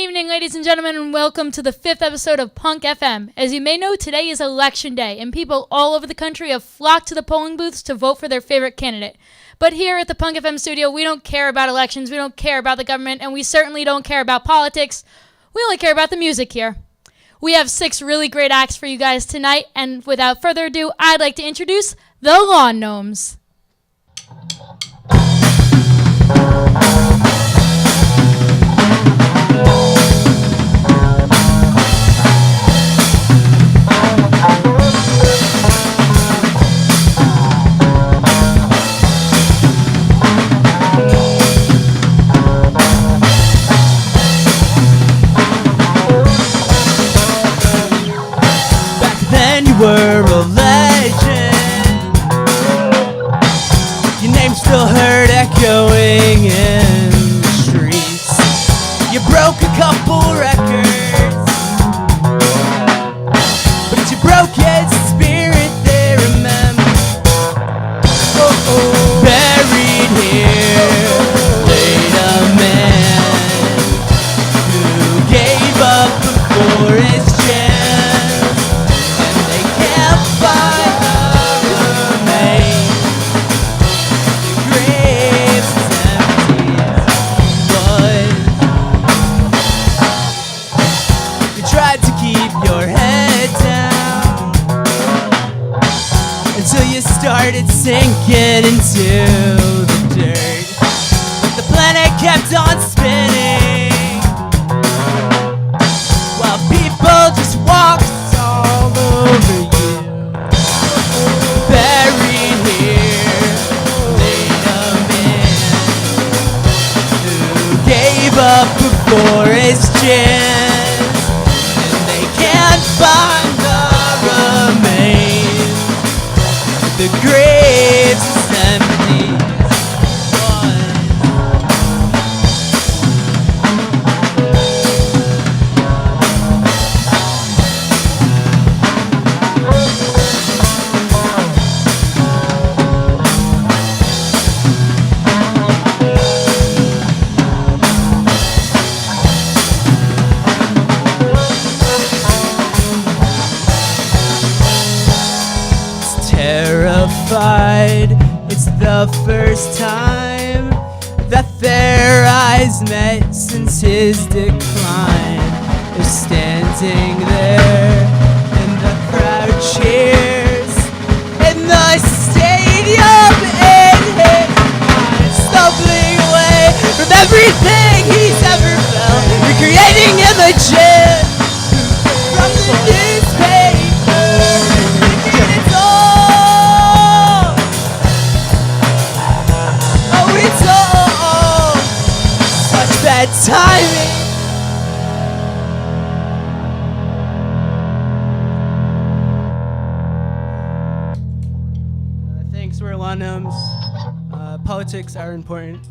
evening, ladies and gentlemen, and welcome to the 5th episode of PunkFM. As you may know, today is Election Day, and people all over the country have flocked to the polling booths to vote for their favorite candidate. But here at the PunkFM studio, we don't care about elections, we don't care about the government, and we certainly don't care about politics. We only care about the music here. We have 6 really great acts for you guys tonight, and without further ado, I'd like to introduce the Lawn Gnomes. Were a legend. Your name still heard echoing in the streets. You broke a couple records, but you broke his spirit, they remember. Buried here laid a man who gave up before his chance. Started sinking into the dirt, but the planet kept on spinning while people just walked all over you. Buried here laid a man who gave up before his chance, and they can't find the remains. The graves is empty. It's the first time that their eyes met since his decline. They're standing there and the crowd cheers in the stadium in his mind, stumbling away from everything he's ever felt, recreating images from the newspaper. It's all bad timing. Thanks, we're Lawn Gnomes. Politics are important.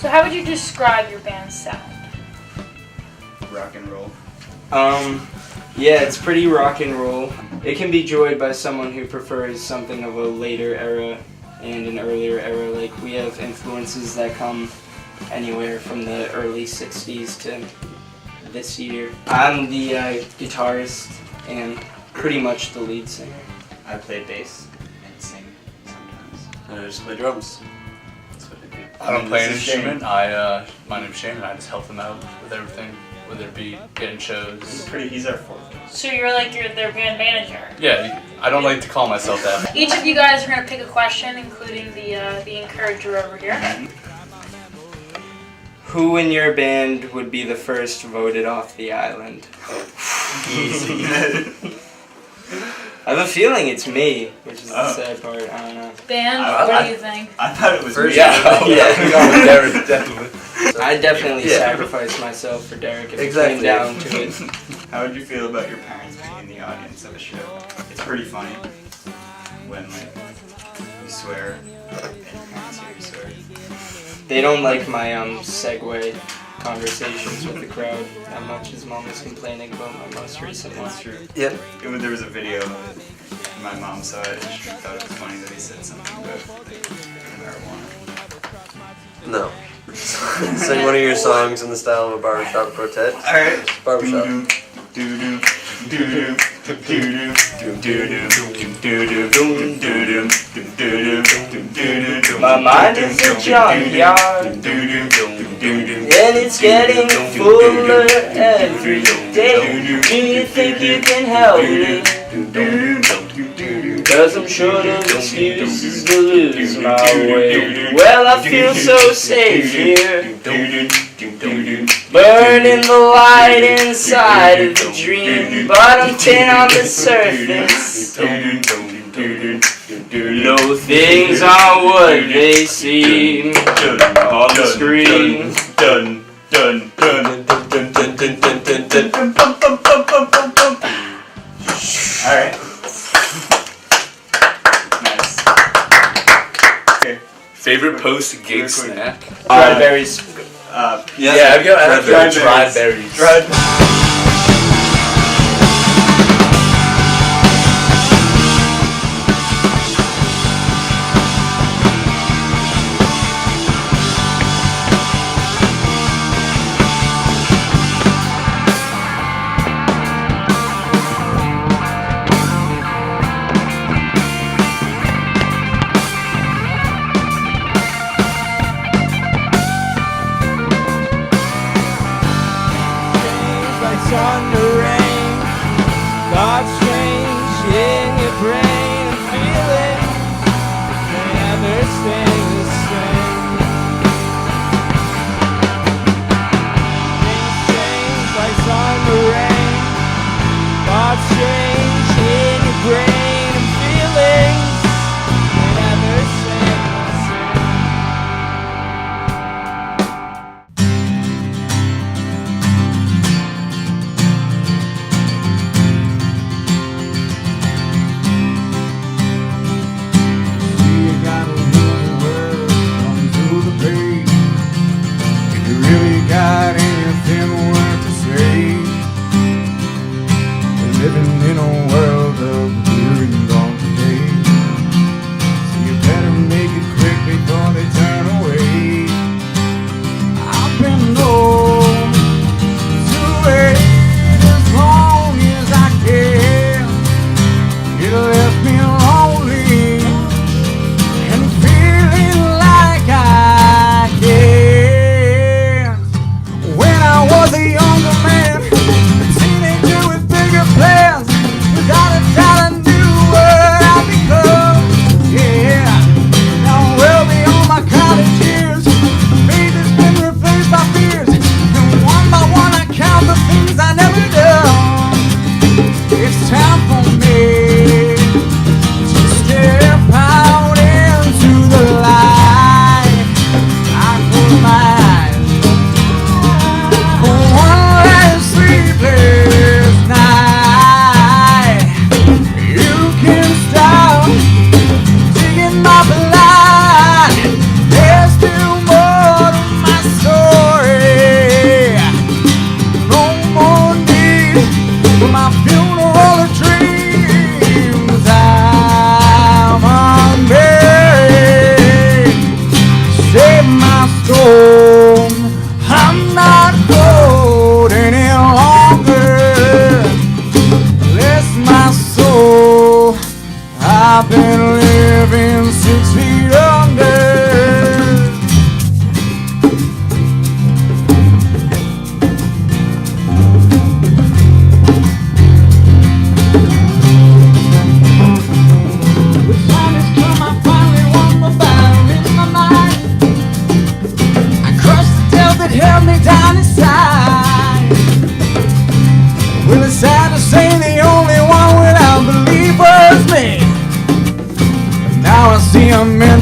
How would you describe your band's sound? Rock and roll. Yeah, it's pretty rock and roll. It can be enjoyed by someone who prefers something of a later era and an earlier era. Like, we have influences that come anywhere from the early 60s to this year. I'm the guitarist and pretty much the lead singer. I play bass and sing sometimes. I just play drums. I don't play an instrument. My name's Shane, and I just help them out with everything, whether it be getting shows. He's our fourth. So you're their band manager. Yeah, I don't like to call myself that. Each of you guys are going to pick a question, including the encourager over here. Who in your band would be the first voted off the island? Easy. I have a feeling it's me, which is the sad part. I don't know. Band, what do you think? I thought it was me. Derek, definitely. I'd definitely sacrifice myself for Derek if it came down to it. How would you feel about your parents being in the audience of a show? It's pretty funny when you swear They don't like my segue conversations with the crowd that much. His mom was complaining about my most recent one. That's true. Yep. There was a video of it. My mom saw it and she thought it was funny that he said something about marijuana. No. Sing one of your songs in the style of a barbershop quartet. Alright. Barbershop. My mind is a junkyard, and it's getting fuller every day. Do you think you can help me? 'Cause I'm short of excuses to lose my way. Well, I feel so safe here, burning the light inside of the dream, but I'm thin on the surface. No, things aren't what they seem on the screen. Alright. Nice. Okay. Favorite post-gig snack? Dried berries. Yeah, I've got Dried dried berries. Thunder rain, thoughts change in your brain, and feelings never stay the same. Things change like thunder rain, thoughts change in your brain, and feelings never stay the same.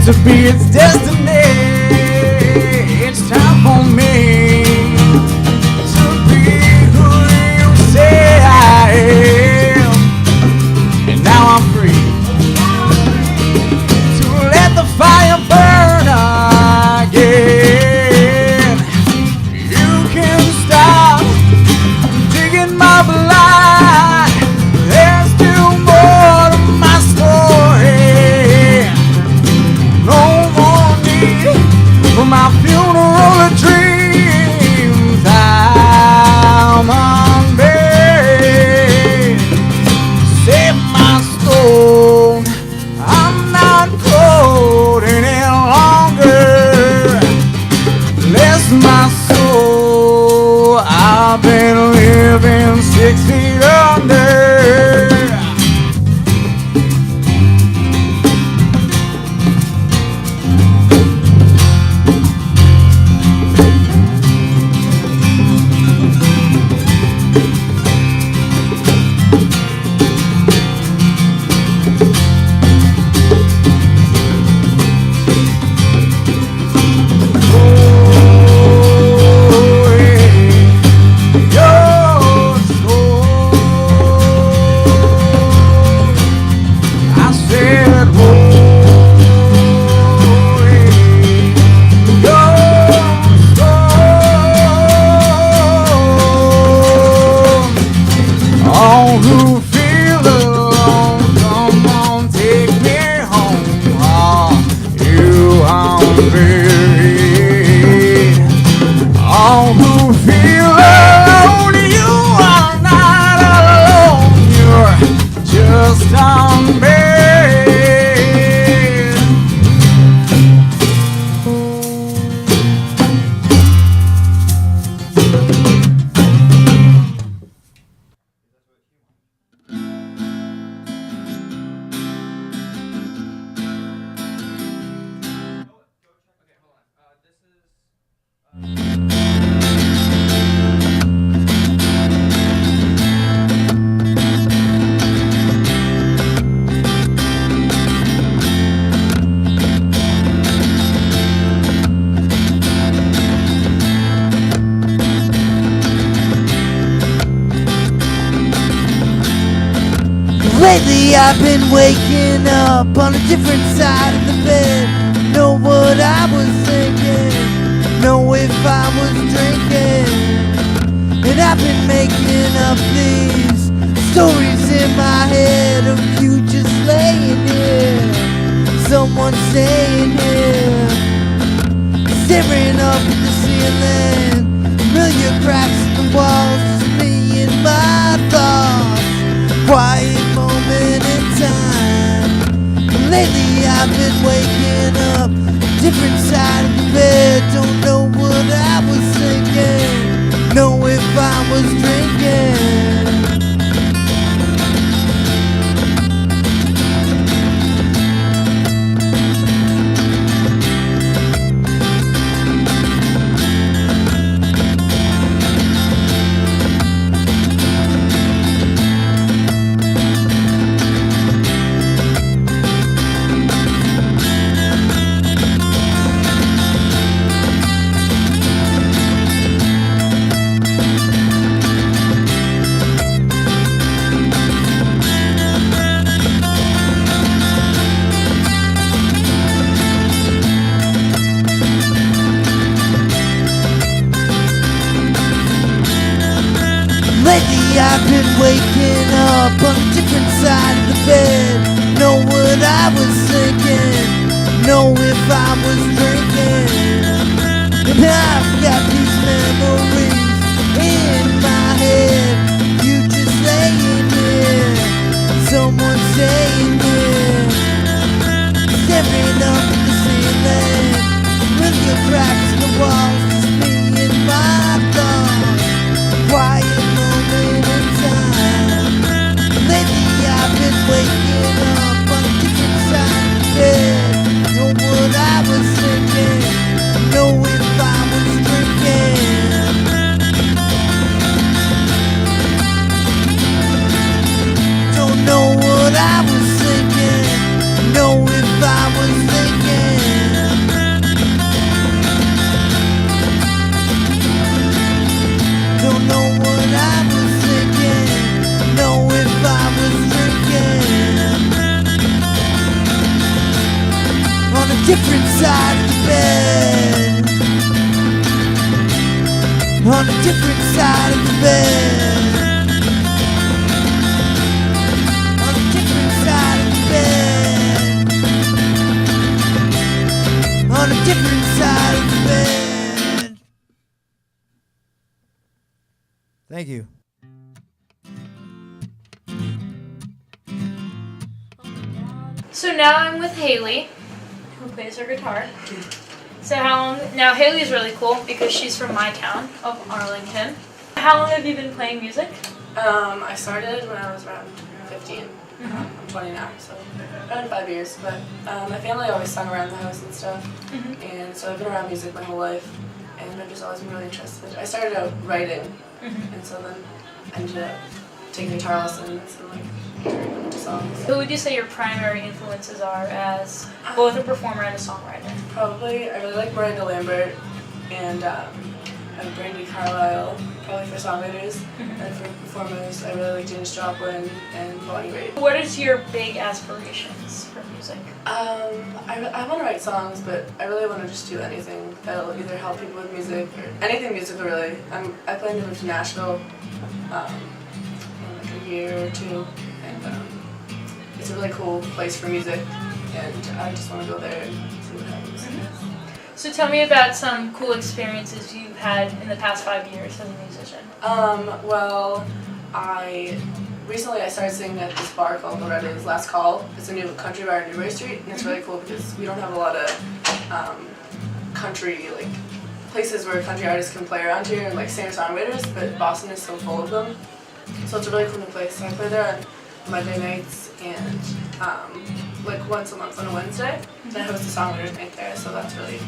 To be its destiny, it's time for me to be who you say I am. And now I'm free to let the fire my funeral dreams. I'm unburied. Save my soul. I'm not cold any longer. Bless my soul. I've been living 6 feet under. Lately I've been waking up on a different side of the bed. Know what I was thinking, know if I was drinking. And I've been making up these stories in my head of you just laying here, someone staying here, staring up at the ceiling, familiar cracks in the walls, just me and my thoughts. Quiet moment in time. Lately I've been waking up, different side of the bed. Don't know what I was thinking, know if I was drinking. Lately I've been waking up on a different side of the bed. Know what I was thinking, know if I was drinking. And I've got these memories in my head. You just laying here, someone staying here, staring up at the ceiling, with your cracks in the walls, just me and my thoughts. Quiet moment in time. Lately I've been waking up on a different side of the bed. Know what I was thinking, know if I was drinking. Don't know what I was thinking, know if I was thinking. Don't know what I was thinking, know if I was drinking. On a different side of the bed, on a different side of the bed, on a different side of the bed, on a different side of the bed. bed. Thank you. So now I'm with Haley, who plays her guitar. So now Haley's really cool because she's from my town of Arlington. How long have you been playing music? I started when I was around 15. I'm 20 now, so around 5 years. But my family always sung around the house and stuff, and so I've been around music my whole life, and I've just always been really interested. I started out writing, and so then I ended up taking guitar lessons and like into songs. Who would you say your primary influences are as both a performer and a songwriter? Probably, I really like Miranda Lambert and Brandy Carlisle, probably for songwriters, and for performers, I really like Janis Joplin and Bonnie Raitt. What is your big aspirations for music? I want to write songs, but I really want to just do anything that'll either help people with music or anything musical really. I plan to move to Nashville in like a year or two, and it's a really cool place for music, and I just want to go there and see what happens. So tell me about some cool experiences you've had in the past 5 years as a musician. Well, recently I started singing at this bar called Loretta's Last Call. It's a new country bar on Newbury Street, and it's really cool because we don't have a lot of country like places where country artists can play around here, and like singer-songwriters, but Boston is so full of them. So it's a really cool new place. So I play there on Monday nights and like once a month on a Wednesday. And I host a songwriters night there, so that's really a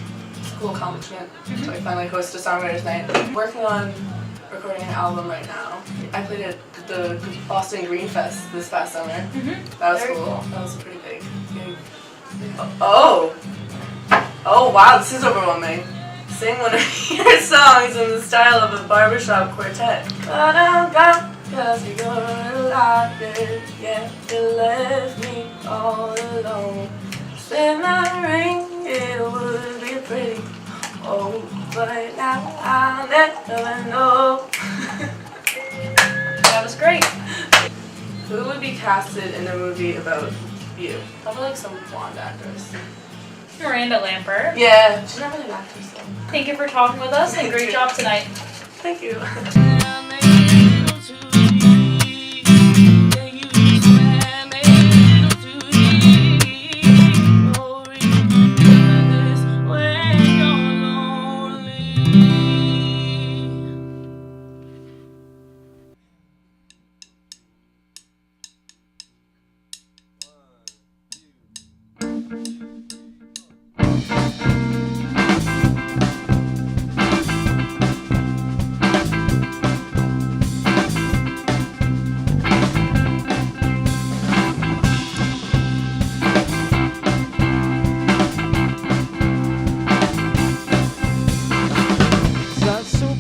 cool accomplishment to like finally host a songwriters night. I'm working on recording an album right now. I played at the Boston Green Fest this past summer. That was cool. That was a pretty big gig. Oh wow, this is overwhelming. Sing one of your songs in the style of a barbershop quartet. Cause you're a liar, yeah, you left me all alone. Said my ring, it would be pretty. Oh, but now I'll never know. That was great. Who would be casted in a movie about you? Probably like some blonde actress. Miranda Lambert. Yeah, she's not really an actress though. Thank you for talking with us and great job tonight. Thank you.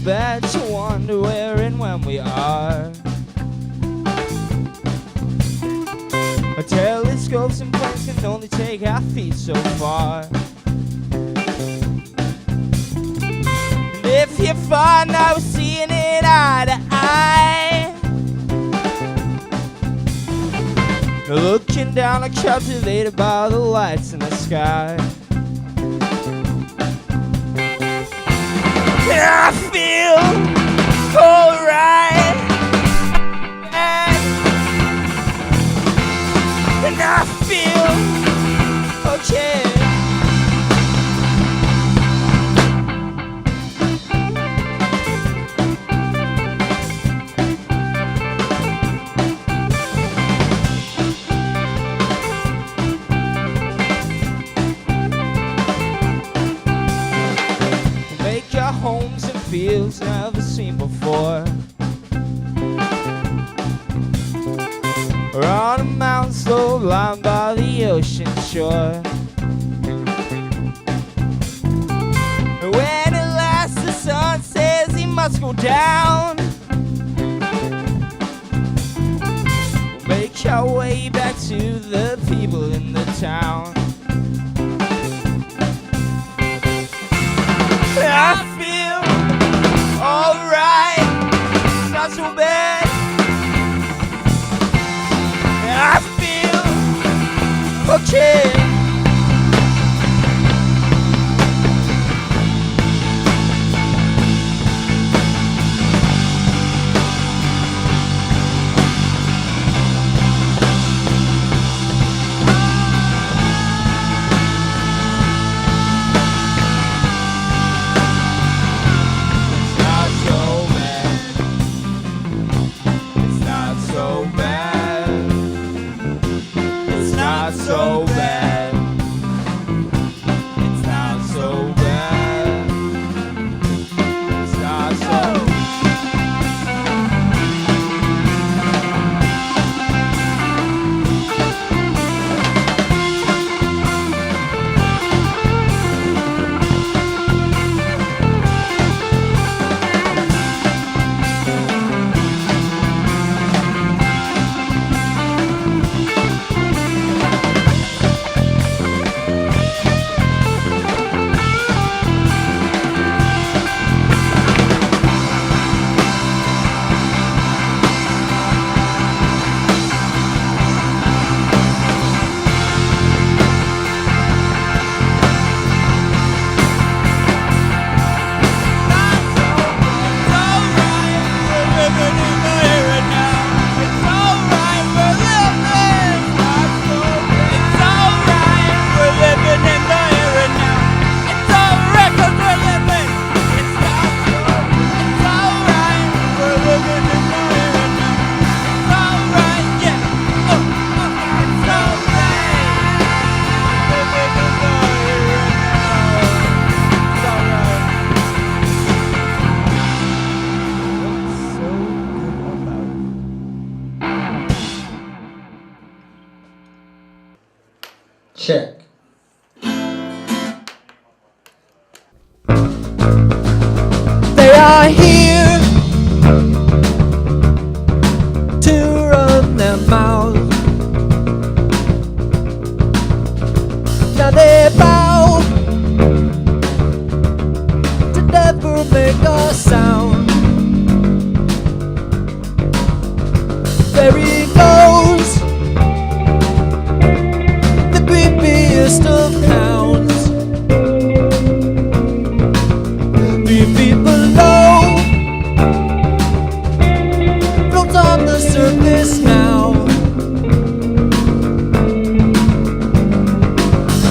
Bad to wonder where and when we are. Our telescopes and planes can only take our feet so far. And if you find I was seeing it eye to eye, looking down like captivated by the lights in the sky. I feel alright, and I feel okay. Make our homes in fields never seen before, or on a mountain slope lined by the ocean shore. When at last the sun says he must go down, we'll make our way back to the people in the town. I feel alright, it's not so bad. I feel okay. Check. They are here to run their mouths. Now they bow to never make a sound. There he goes, the creepiest of hounds. 3 feet below, floats on the surface now.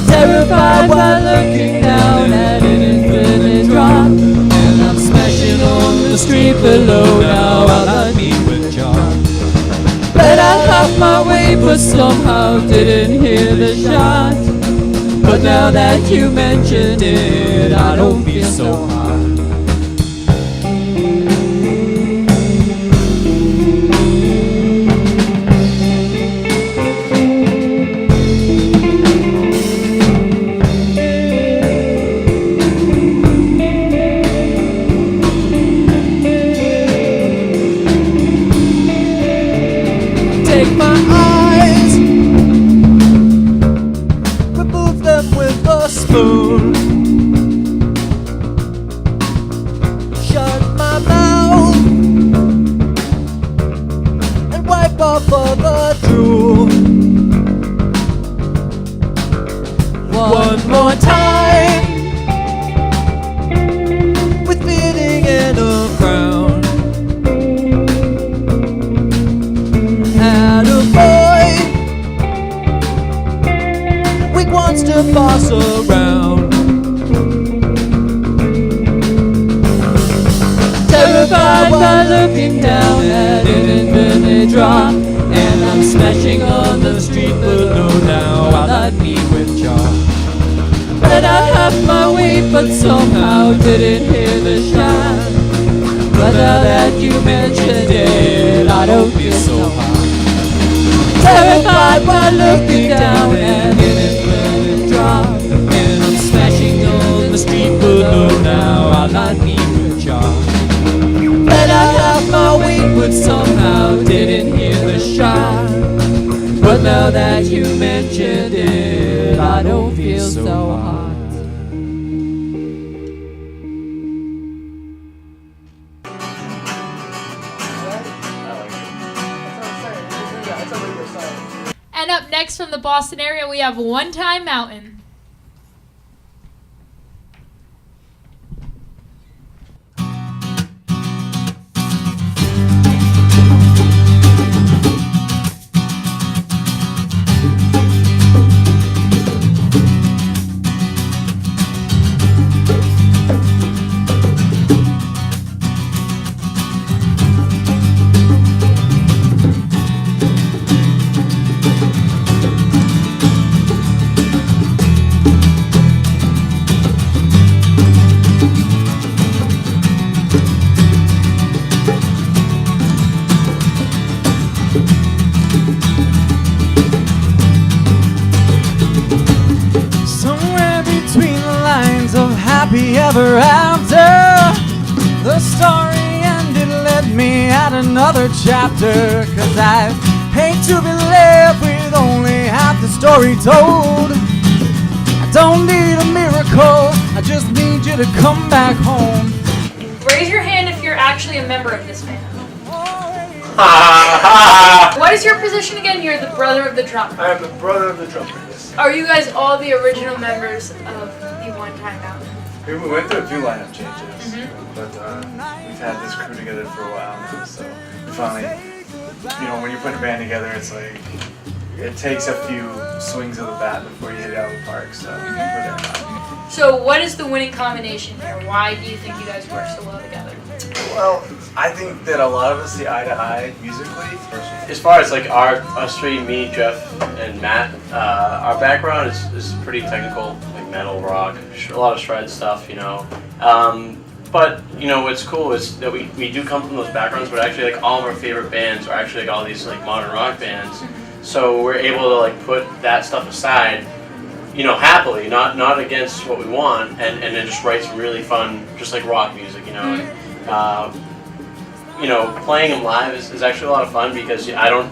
Terrified while looking down at an infinite drop, and I'm smashing on the street below. Now I'll not meet with John. Let out half my way, but somehow didn't hear the shot. But now that you mentioned it, I don't feel so hot. Take my eyes, remove them with a spoon. Shut my mouth and wipe off all the drool. One more time, with feeling and a frown. Had a boy, weak wants to boss around. Terrified by looking down at an infinite drop, and I'm smashing on the street below. Now I'll not meet with John. Let out half my weight, but somehow didn't hear the shot. But now that you mentioned it, I don't feel so hot. Terrified by looking down at an infinite drop, and I'm smashing on the street below. Now I'll not meet with John. Let out half my weight, but somehow didn't hear the shot. But now that you mentioned it, I don't feel so hot. And up next from the Boston area, we have One Time Mountain. Happy ever after. The story ended, led me at another chapter. Cause I hate to be left with only half the story told. I don't need a miracle, I just need you to come back home. Raise your hand if you're actually a member of this band. What is your position again? You're the brother of the drummer. I am the brother of the drummer, yes. Are you guys all the original members of the One Time Mountain? We went through a few lineup changes, but we've had this crew together for a while now, so we finally, when you put a band together, it's like, it takes a few swings of the bat before you hit it out of the park, so we're there now. So what is the winning combination here? Why do you think you guys work so well together? Well, I think that a lot of us see eye to eye musically. As far as like us three, me, Jeff, and Matt, our background is pretty technical, like metal, rock, a lot of shred stuff, But what's cool is that we do come from those backgrounds, but actually like all of our favorite bands are actually like all these like modern rock bands. So we're able to like put that stuff aside happily, not against what we want, and then just write some really fun, just like rock music, playing them live is actually a lot of fun because I don't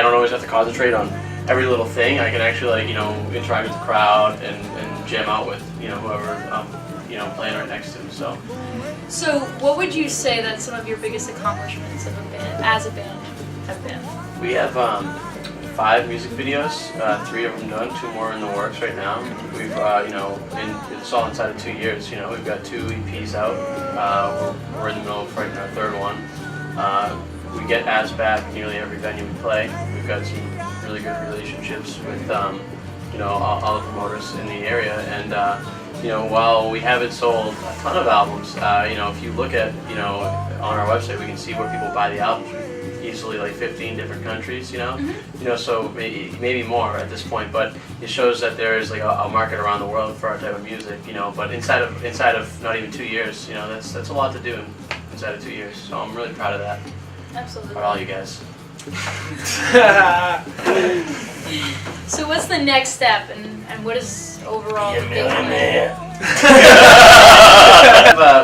always have to concentrate on every little thing. I can actually interact with the crowd and jam out with whoever I'm playing right next to. So what would you say that some of your biggest accomplishments of a band have been? We have 5 music videos, 3 of them done, 2 more in the works right now. We've it's all inside of 2 years. We've got 2 EPs out. We're in the middle of writing our 3rd one. We get ads back nearly every venue we play. We've got some really good relationships with all the promoters in the area, and while we haven't sold a ton of albums, if you look at on our website, we can see where people buy the albums. Easily like 15 different countries, so maybe more at this point, but it shows that there is like a market around the world for our type of music, but inside of not even 2 years, that's a lot to do inside of 2 years, so I'm really proud of that. Absolutely. For all you guys. So what's the next step, and what is overall the big plan?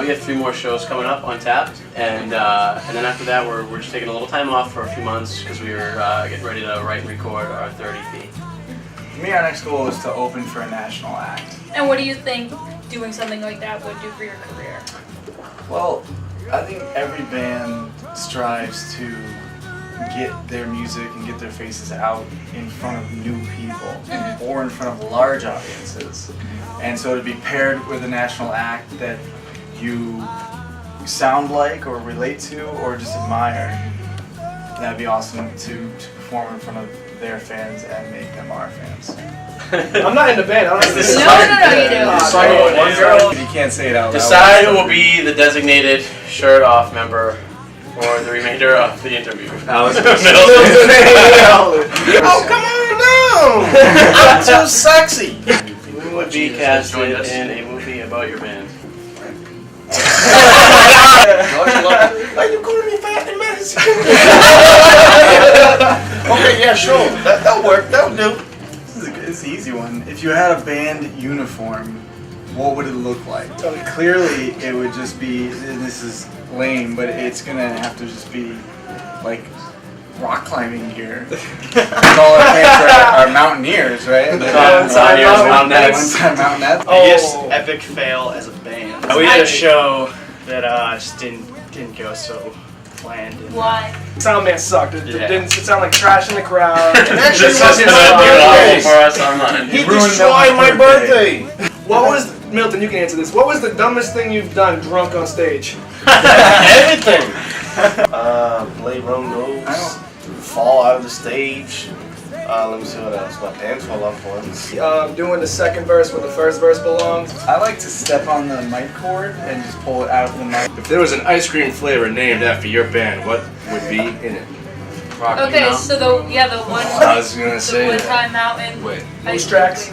We have 3 more shows coming up on Tapped, and then after that we're just taking a little time off for a few months because we were getting ready to write and record our 3rd EP. For me, our next goal is to open for a national act. And what do you think doing something like that would do for your career? Well, I think every band strives to get their music and get their faces out in front of new people or in front of large audiences. And so to be paired with a national act that you sound like or relate to or just admire, that'd be awesome to perform in front of their fans and make them our fans. I'm not in the band. I don't know. No, you do. If you can't say it out loud. Decide who will be the designated shirt-off member for the remainder of the interview. Alex. Oh, come on now! I'm too sexy. Who would be casted in a movie about your band? Are you calling me fat and messy? Okay, yeah, sure. That'll work. That'll do. It's an easy one. If you had a band uniform, what would it look like? Clearly, it would just be, and this is lame, but it's gonna have to just be like rock climbing gear. All our fans are mountaineers, right? One-time mountaineers. Biggest epic fail as a band. We had a show that just didn't go so planned. And, Why? Sound man sucked. It didn't sound like trash in the crowd. It actually This wasn't is my birthday. for us online. He destroyed my birthday. What was Milton? You can answer this. What was the dumbest thing you've done drunk on stage? Everything. Play rondos. Fall out of the stage. Let me see what else. My pants fall off once. Doing the second verse where the first verse belongs. I like to step on the mic cord and just pull it out of the mic. If there was an ice cream flavor named after your band, what would be in it? Okay, so the one. I was gonna say the that. one-time mountain. Wait. Moose tracks.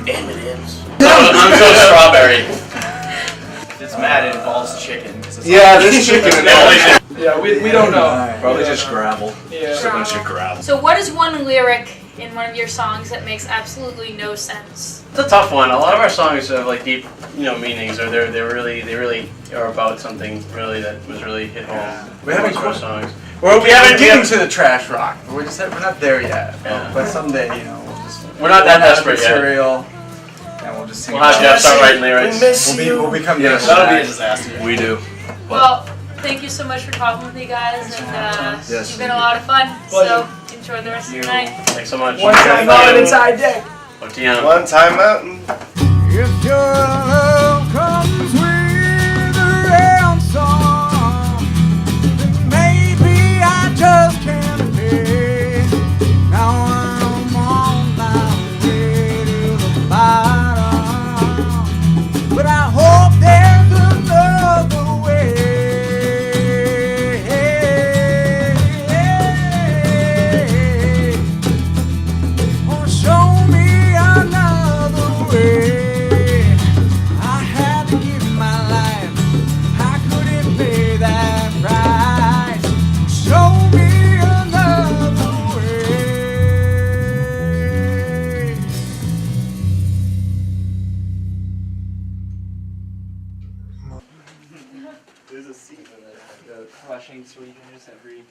M&M's. I'm so strawberry. If it's mad, it involves chicken. Yeah, there's chicken in there. Yeah, we don't know. Probably just gravel. Yeah. Just a bunch of gravel. So what is one lyric in one of your songs that makes absolutely no sense? It's a tough one. A lot of our songs have like deep, meanings, or they really are about something really that was really hit home. We haven't Most of our songs. we haven't getting to the trash rock. We're not there yet. Yeah. But someday, We're not that desperate yet. material, and we'll just sing. We'll have Jeff start writing lyrics. We'll become Yes. the That'll be a disaster. We do. Well, thank you so much for talking with me, guys, and Yes. you've been a lot of fun. Pleasure. So enjoy the rest of the night. Thanks so much. One time mountain inside deck. Otiano. One time mountain. If your love comes with a ransom, then maybe I just can't pay. Now I'm on my way to the bottom, but I hope there's another way. Oh, show me another way. There's a season there. The crushing sweeteners every.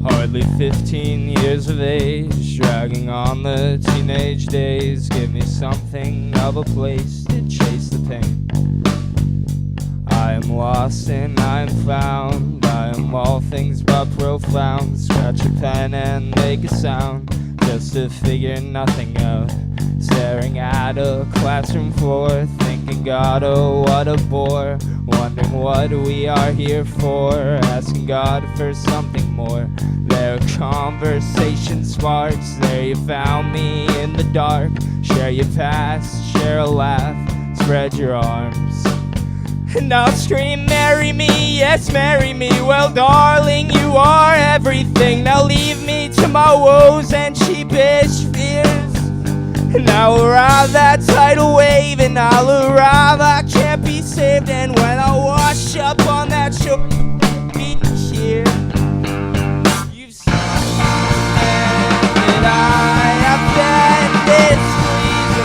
Hardly 15 years of age, dragging on the teenage days. Give me something of a place to chase the pain. I am lost and I am found. I am all things but profound. Scratch a pen and make a sound, just to figure nothing out. Staring at a classroom floor, thinking God, oh what a bore. Wondering what we are here for, asking God for something more. There conversation sparks, there you found me in the dark. Share your past, share a laugh, spread your arms. And I'll scream, marry me, yes marry me. Well darling, you are everything. Now leave me to my woes and cheapish fears. And I'll ride that tidal wave, and I'll arrive, I can't be saved. And when I wash up on that shore beach here, you've seen that I have been displeased.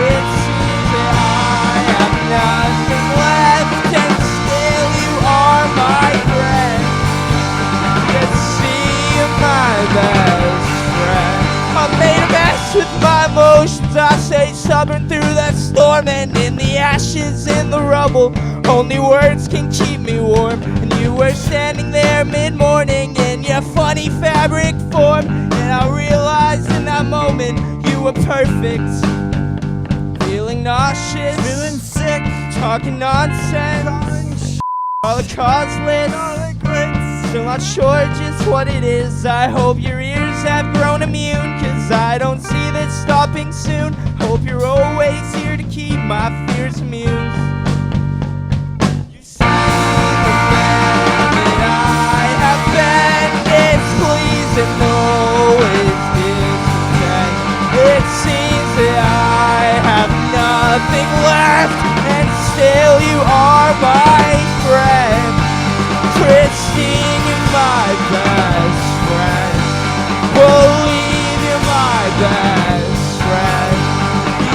It seems that I have nothing left, and still you are my friend. Let's see my best. I made a mess with my emotions. I stayed stubborn through that storm, and in the ashes, in the rubble, only words can keep me warm. And you were standing there mid-morning in your funny fabric form, and I realized in that moment you were perfect. Feeling nauseous, feeling sick, talking nonsense, all the causeless. Still not sure just what it is. I hope your ears have grown immune, 'cause I don't see this stopping soon. Hope you're always here to keep my fears immune. You see the man that I have been displeased, and always discontent. It seems that I have nothing left, and still you are my friend. Christine, you're my best friend. Believe you're my best friend.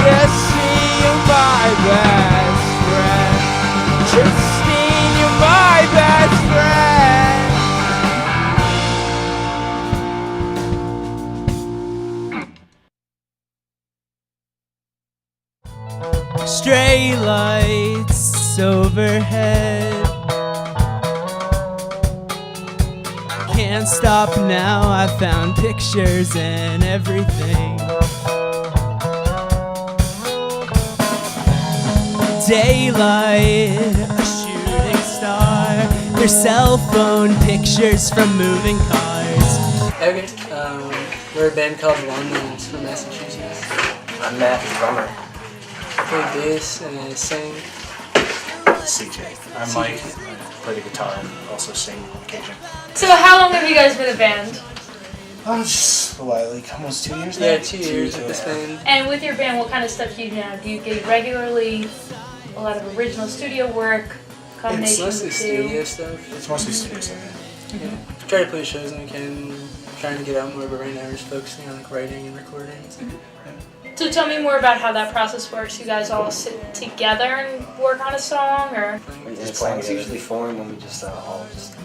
Yes, see, you're my best friend. Christine, you're my best friend. Stray lights overhead. Can't stop now, I found pictures and everything. Daylight, a shooting star. Their cell phone pictures from moving cars. Okay, we're a band called Gnomes from Massachusetts. I'm Matt, drummer. I play bass and I sing. CJ. I'm Mike. I play the guitar and also sing on occasion. So how long have you guys been a band? Oh, just a while, like almost 2 years now. Yeah, 2 years with this band. And with your band, what kind of stuff do you do now? Do you get regularly a lot of original studio work, It's combination of mostly the two? studio stuff. It's mostly studio stuff. Yeah. Try to play shows when we can. Trying to get out more, but right now we're just focusing on like writing and recording. So tell me more about how that process works. You guys all sit together and work on a song, or? Songs usually form when we just all just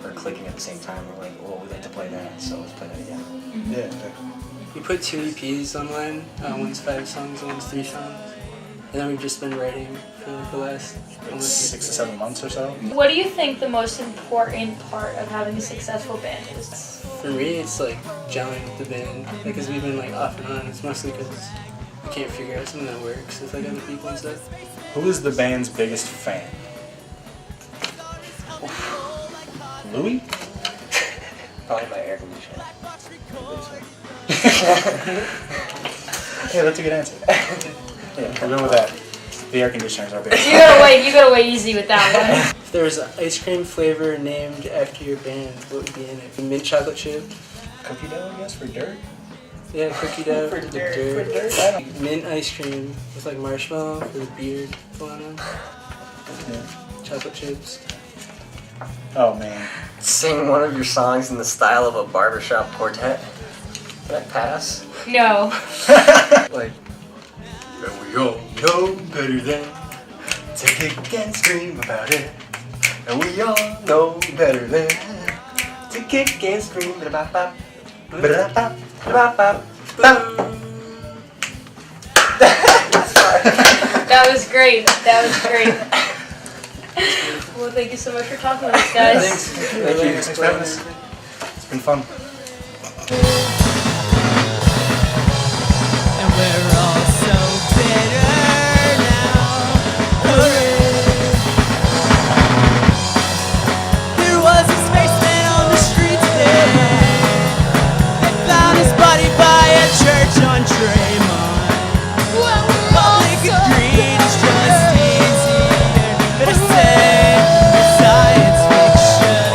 are clicking at the same time. We're like, oh, we'd like to play that, so let's play that again. Yeah, exactly. We put 2 EPs online. One's 5 songs, one's 3 songs. And then we've just been writing for the last almost 6 to 7 months or so. What do you think the most important part of having a successful band is? For me, it's like gelling with the band, because we've been like off and on. It's mostly because we can't figure out something that works with like other people and stuff. Who is the band's biggest fan? Louis? Probably my air conditioner. Yeah, that's a good answer. Yeah, we'll go with that. The air conditioners are big. You gotta wait easy with that one. If there was an ice cream flavor named after your band, what would be in it? Mint chocolate chip? Cookie dough, I guess, for dirt? Yeah, cookie dough For with dirt. dirt. For dirt? I don't- Mint ice cream with like marshmallow for the beard going on. Yeah. Chocolate chips. Oh man. Sing one of your songs in the style of a barbershop quartet. Can I pass? No. Like, And we all know better than to kick and scream about it. And we all know better than to kick and scream about it. That was great. Well, thank you so much for talking with us, guys. Thanks. Thank you. Thanks for having us. It's been fun. And we're all so bitter now. Hooray. There was a spaceman on the street today. They found his body by a church on Tremont. Public agreed it's just easier to say it's science fiction.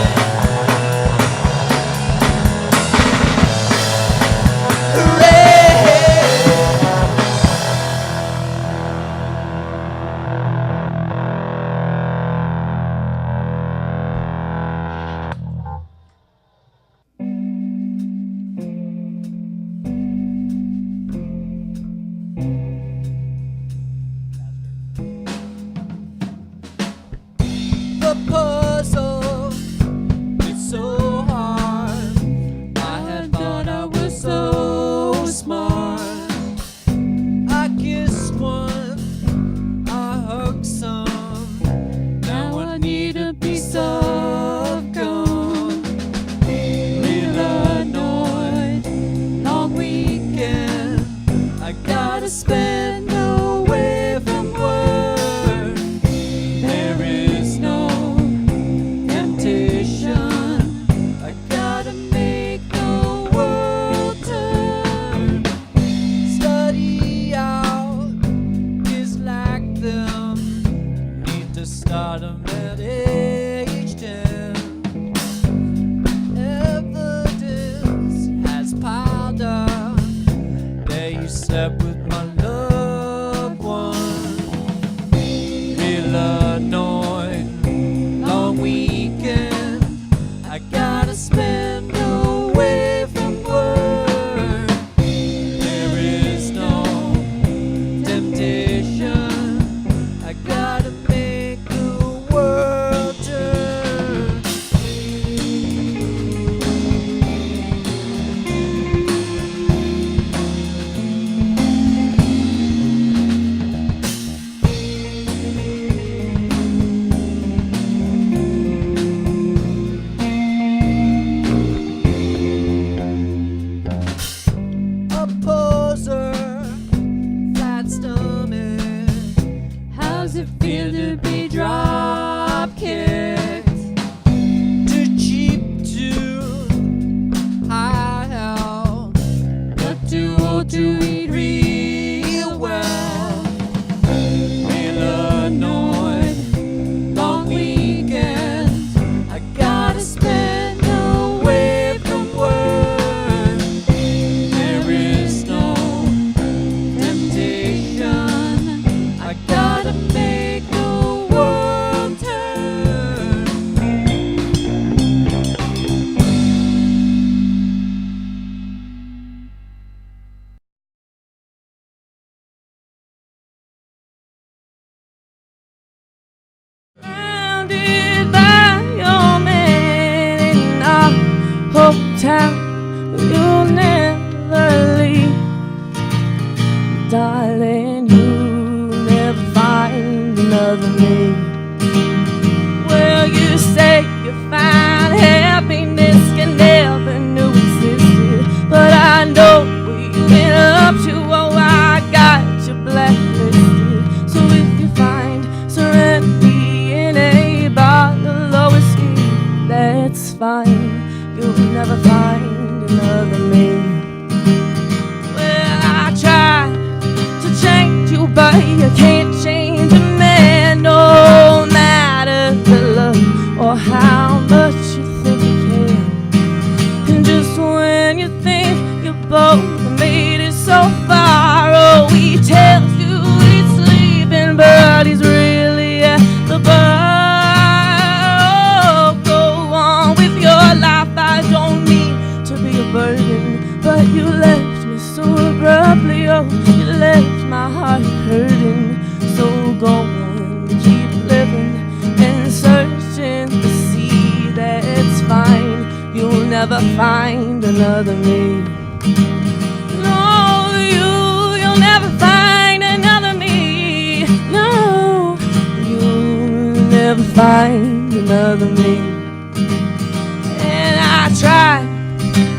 The puzzle is so hard. I had thought I was so smart. I kissed one, I hugged some. Now I need a piece of gum. Real annoyed, long weekend. I gotta spend away from work. There is no temptation. I gotta make the world turn. Study out is like them. Need to start 'em at age 10. Evidence has piled up. There you slept with my loved one. Real annoyed, long weekend. I gotta spend away from work. There is no temptation. I gotta make the world turn. A poser, flat stomach. How's it feel to be drop kicked? Too cheap to high hell, but too old to eat real well. Real annoyed, long weekends. I gotta spend away from work. There is no temptation. I gotta make the world turn. Surrounded by your men in our hometown, you'll never leave. Darling, you'll never find another me. Well, you say you find happiness can never know existed, but I know what you've been up to. Oh, I got you blacklisted. So if you find serenity in a bottle of whiskey, that's fine. You'll never find another me. Well, I tried to change you, but you can't change hurting. So go on, keep living and searching to see that it's fine. You'll never find another me. No, you'll never find another me. No, you'll never find another me. And I try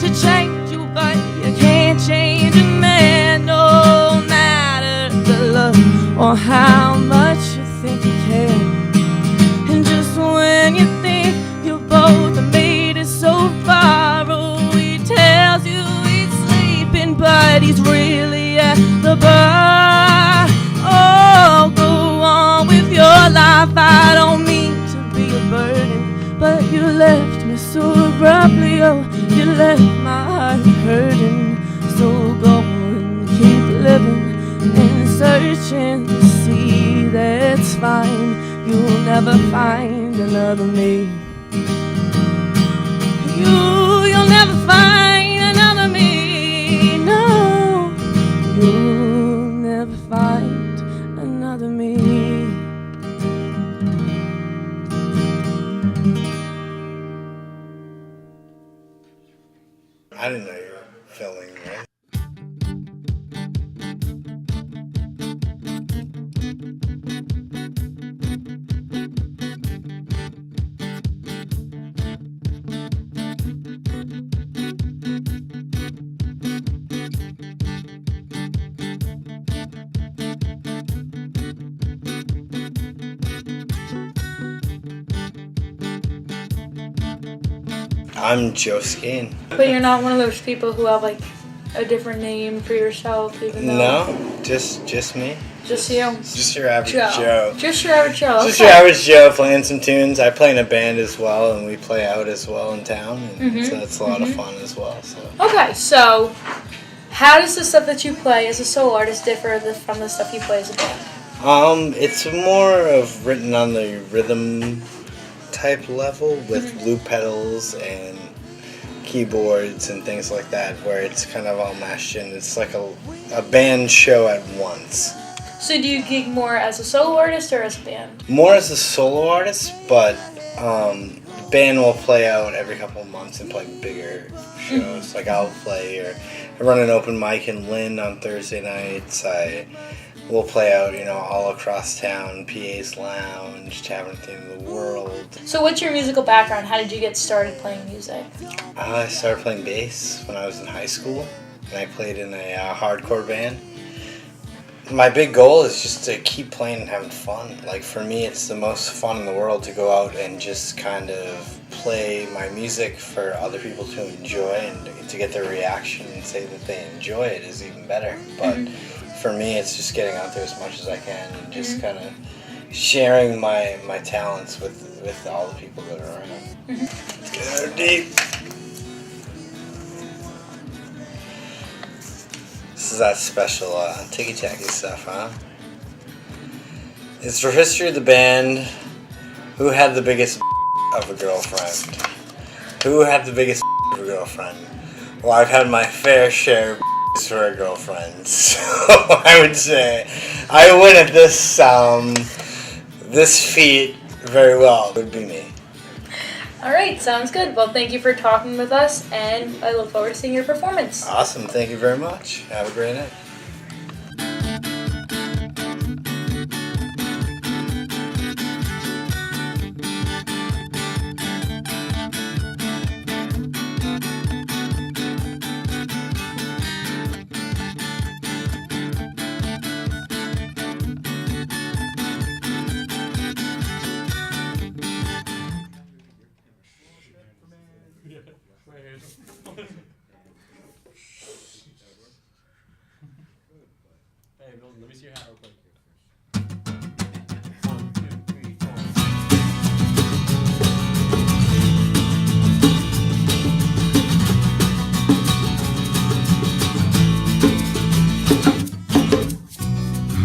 to change you, but you can't change a man. No matter the love or how much you think you can. And just when you think you both have made it so far, oh, he tells you he's sleeping, but he's really at the bar. Oh, go on with your life. I don't mean to be a burden, but you left me so abruptly. Oh, you left my heart hurting. So go on, keep living and searching to see that it's fine. You'll never find another me. You'll never find another me. No, you'll never find another me. I didn't know you were filming, right? I'm Joe Skahan. But you're not one of those people who have like a different name for yourself, even though. No, just me. Just you. Just your average Joe. Just your average Joe. Just okay. your average Joe playing some tunes. I play in a band as well, and we play out as well in town, and so that's a lot of fun as well. So. Okay, so how does the stuff that you play as a solo artist differ from the stuff you play as a band? It's more of written on the rhythm type level with loop pedals and keyboards and things like that, where it's kind of all mashed in. It's like a band show at once. So do you gig more as a solo artist or as a band? More as a solo artist, but the band will play out every couple of months and play bigger shows. Like I'll play, or I run an open mic in Lynn on Thursday nights. We'll play out, all across town, PA's Lounge, Tavern at the End of the World. So what's your musical background? How did you get started playing music? I started playing bass when I was in high school, and I played in a hardcore band. My big goal is just to keep playing and having fun. Like for me, it's the most fun in the world to go out and just kind of play my music for other people to enjoy, and to get their reaction and say that they enjoy it is even better. But for me, it's just getting out there as much as I can and just kind of sharing my talents with all the people that are around. Let's get out deep. This is that special ticky-tacky stuff, huh? It's for history of the band. Who had the biggest of a girlfriend? Who had the biggest of a girlfriend? Well, I've had my fair share of for a girlfriend, so I would say I win at this feat very well. It would be me. All right, sounds good. Well, thank you for talking with us, and I look forward to seeing your performance. Awesome. Thank you very much. Have a great night. Hey, Bill, let me see your hat real quick.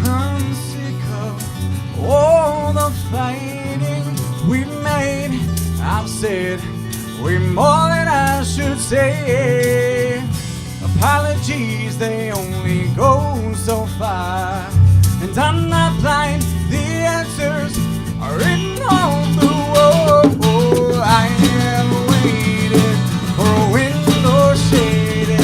I'm sick of all the fighting we made. I've said way more than I should say. Apologies, they only go so far. and I'm not blind. The answers are written on the wall. I am waiting for a window shaded.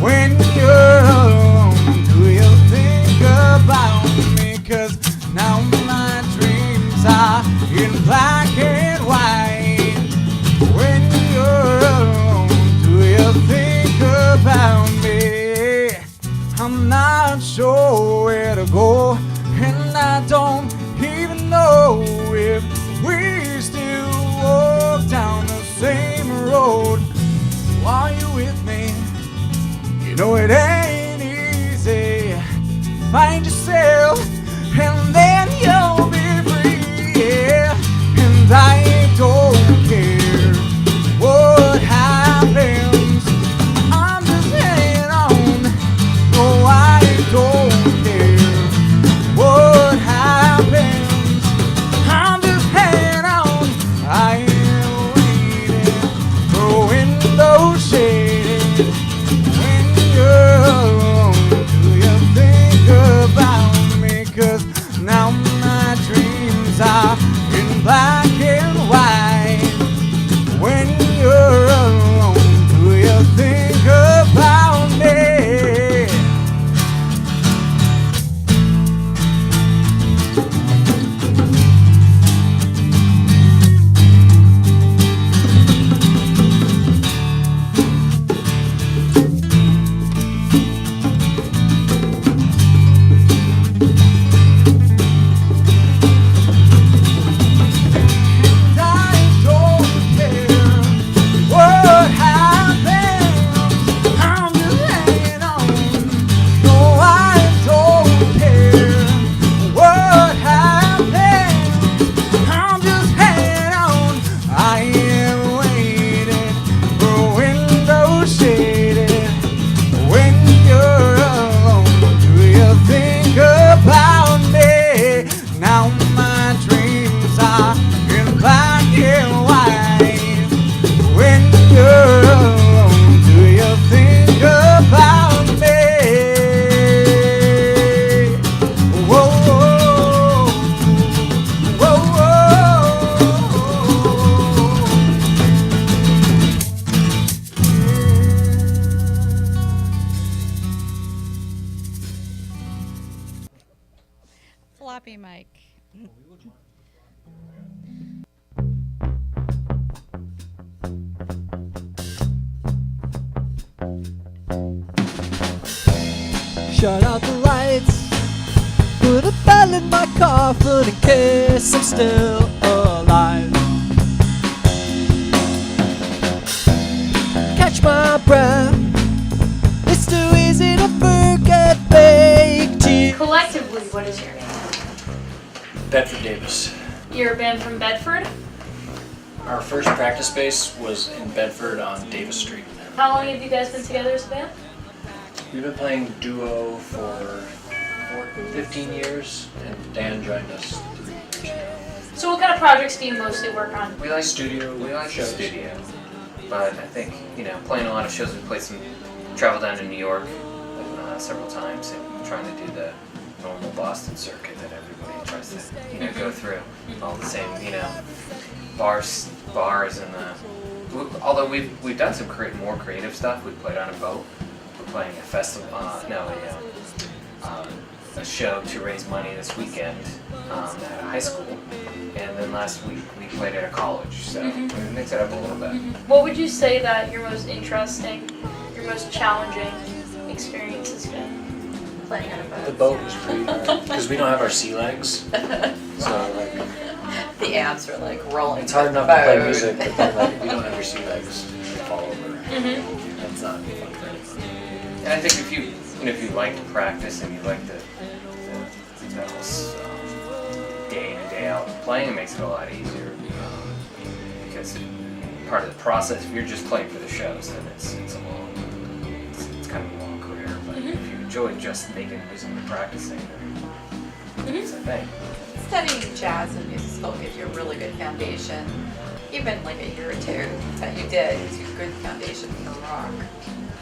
When you're alone, do you think about me? 'Cause now my dreams are in black and white. When you're alone, do you think about me? I'm not sure where to go, and I don't even know if we still walk down the same road. So are you with me? You know it ain't easy. Find yourself, and then you'll be free. Yeah. And I don't care what happens. I'm just hanging on. No, I don't care what happens. I'm just hanging on. I am waiting for a window shaded. When you're alone, do you think about me? 'Cause now my dreams are in black and white. When you're alone, do you think about me? Floppy mic. Shut out the lights, put a bell in my coffin in case I'm still alive. Catch my breath, it's too easy to forget baked cheese. Collectively, what is your name? Bedford Davis. You're a band from Bedford? Our first practice space was in Bedford on Davis Street. How long have you guys been together as a band? We've been playing duo for 15 years, and Dan joined us 3 years ago. So what kind of projects do you mostly work on? We like studio, but I think, playing a lot of shows. We played traveled down to New York several times, and trying to do the normal Boston circuit that everybody tries to, go through. All the same, bars and although we've done some more creative stuff. We played on a boat. We're playing a festival, a show to raise money this weekend at a high school, and then last week we played at a college. So we mix it up a little bit. What would you say that your most interesting, your most challenging experience has been? Playing on a boat. The boat was pretty hard because we don't have our sea legs, so the amps are rolling. it's hard enough to play music, but then if you don't have your sea legs, you fall over. That's not fun for anyone. And I think if you like to practice and you like the whole day in and day out playing, it makes it a lot easier because part of the process. If you're just playing for the shows, then it's kind of a long career. But if you enjoy just making music and practicing, then it's a thing. Studying jazz and music school gives you a really good foundation. Even like a year or two that you did gives you a good foundation for rock.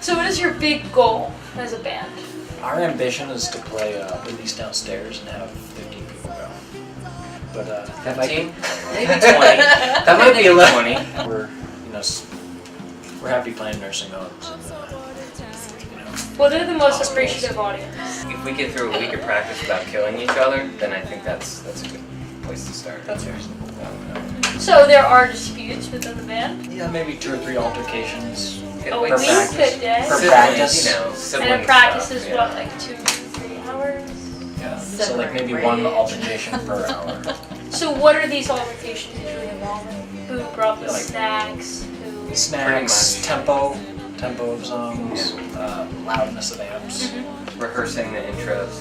So what is your big goal as a band? Our ambition is to play release downstairs and have 15 people go. But that might be 15? Maybe 20. That might be a little 20. We're, we're happy playing nursing homes. And, Well, they're the most appreciative audience. If we get through a week of practice without killing each other, then I think that's a good place to start. That's fair. So there are disputes within the band? Yeah, maybe 2 or 3 altercations. A week, a day? Per practice. And then practice is what, like 2 to 3 hours? Yeah, so like maybe 1 altercation per hour. So what are these altercations usually involving? Who brought the snacks? Who... Snacks, tempo of songs, loudness of amps. Rehearsing the intros.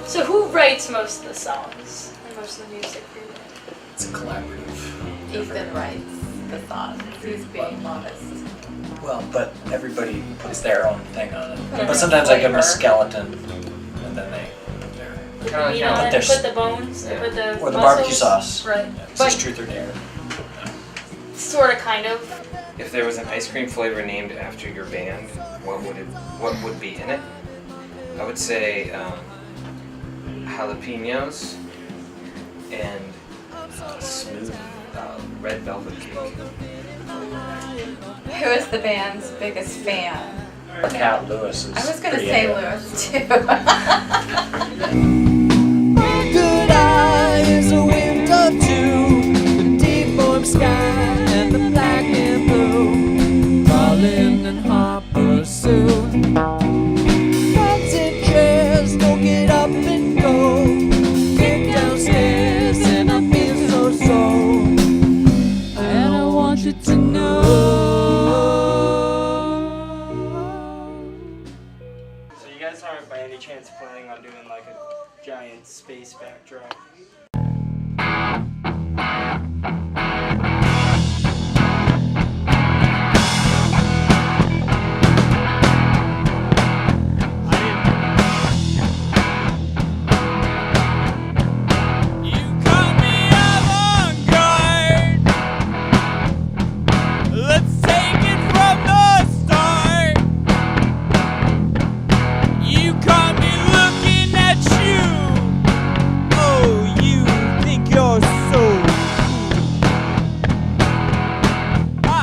So who writes most of the songs and most of the music for you? It's a collaborative. Ethan writes the songs. He's being modest. Well, but everybody puts their own thing on it. Mhm. But sometimes I give them a skeleton, and then they put their Put the meat on it, they put the bones, they put the or the muscles. barbecue sauce. Right. Yeah, it's But just truth or dare. sort of, kind of. If there was an ice cream flavor named after your band, what would be in it? I would say jalapenos and smooth red velvet cake. Who is the band's biggest fan? Our cat Lewis is I was gonna pretty say into it. Lewis too. Good eye is a window to the deep warm sky and the black and blue, crawling in hot pursuit. Beds and chairs, don't get up and go. Get downstairs and I feel so sore. And I want you to know. So you guys aren't by any chance planning on doing like a giant space backdrop? Let's take it from the start. You caught me looking at you. Oh, you think you're so cool. I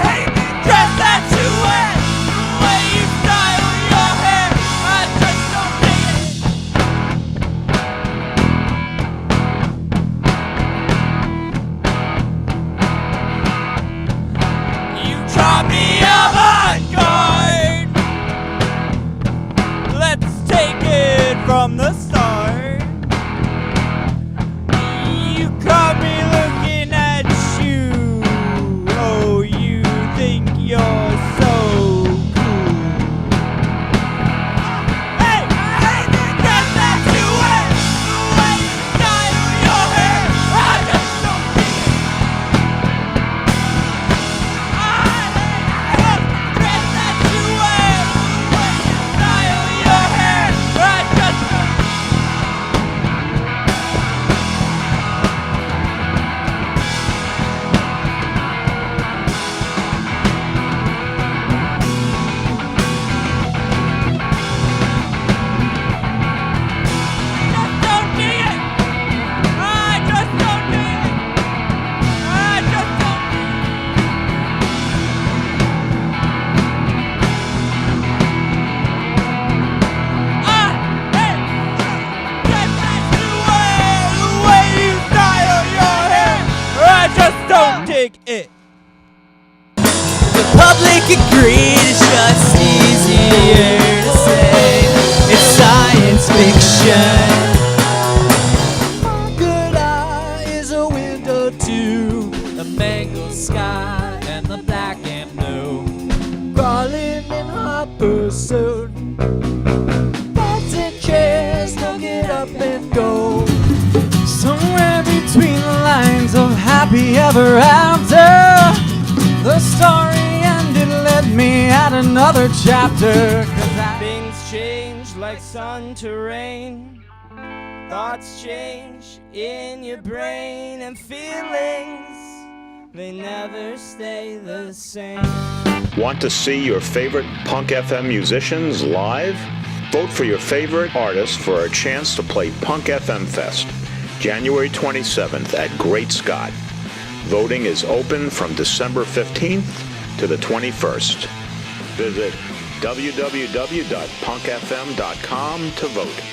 hate the dress that you wear, the way you style your hair. I just don't dig it. You caught me avant-garde. Let's take it from the start. You caught me looking at you. Oh, you think you're so cool. Hey, I hate the dress that you wear, the way you style your hair. I just don't dig it. Don't dig it. The public agreed it's just easier to say it's science fiction. Good eye is a window to the mangled sky and the black and blue, crawling in hot pursuit. Beds and chairs, don't get up and go. Somewhere between the lines of happy ever after, the story ended, led me at another chapter. Things change like sun to rain. Thoughts change in your brain, and feelings, they never stay the same. Want to see your favorite Punk FM musicians live? Vote for your favorite artist for a chance to play Punk FM Fest, January 27th at Great Scott. Voting is open from December 15th to the 21st. Visit www.punkfm.com to vote.